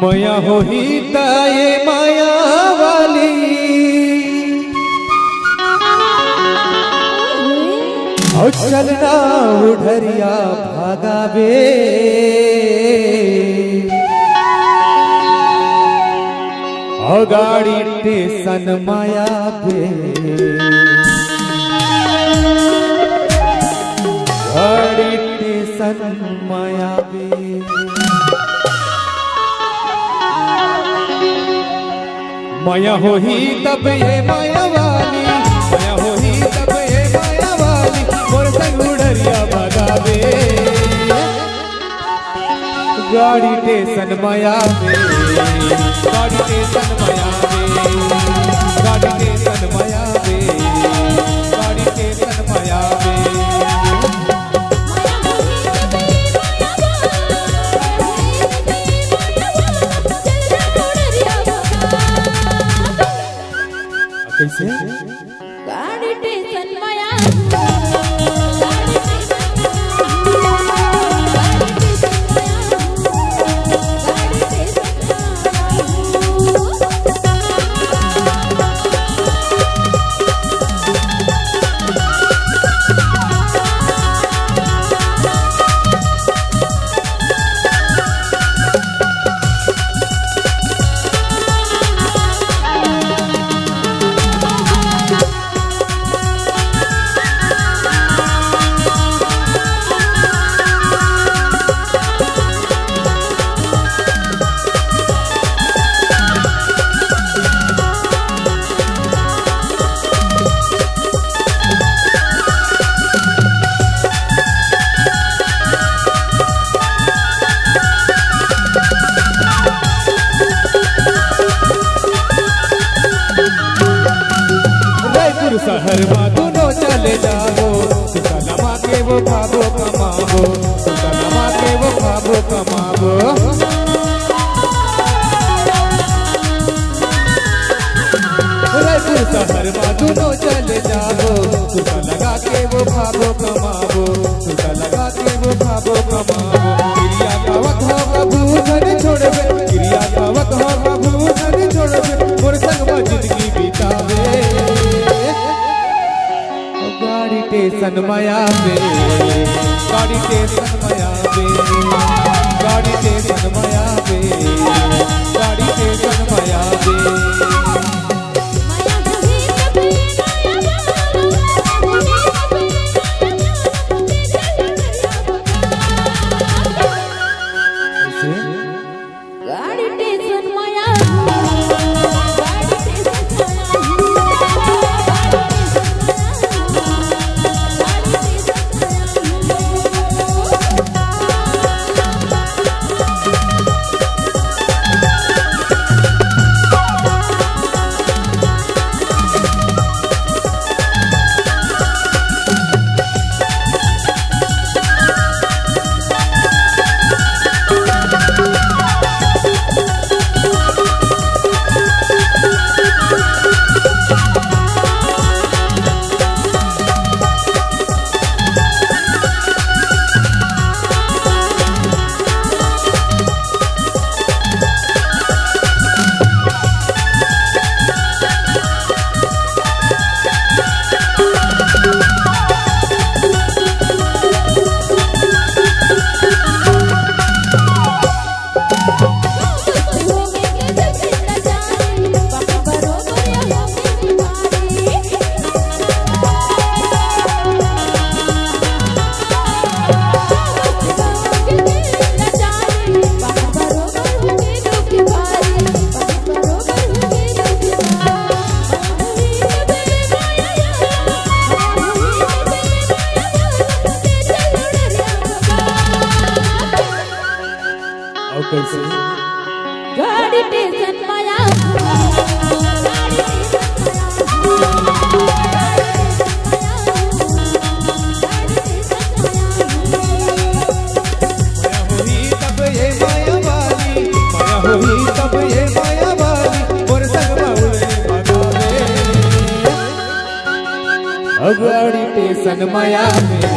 मया होही ताये माया वाली और चलना उधरिया भागावे और गाड़ी टेसन माया बे गाड़ी टेसन माया बे माया होही तब ये माया वाली माया होही तब ये माया वाली मोर संग उड़रिया भगावे गाड़ी टेसन माया में गाड़ी टेसन माया में गाड़ी टेसन माया में गाड़ी टेसन माया में कैसे गाड़ी टेसन माया शहर में दोनों चले जाओ सुतलमा के वो खाबो कमाबो सुतलमा के वो खाबो कमाबो रायपुर शहर में दोनों चले जाओ सुता लगा के वो खाबो कमाबो सुता लगा के वो खाबो कमाबो क्रिया का वक्त हो कबू घर छोड़बे क्रिया का वक्त हो कबू घर छोड़बे मोर संग में जिंदगी बितावे गाड़ी टेसन माया में गाड़ी टेसन माया में गाड़ी टेसन माया में गाड़ी टेसन माया में गाड़ी टेसन माया गाड़ी टेसन माया होही तब ये माया वाली माया होही तब ये माया वाली मोर संग बाउले भगावे गाड़ी टेसन माया में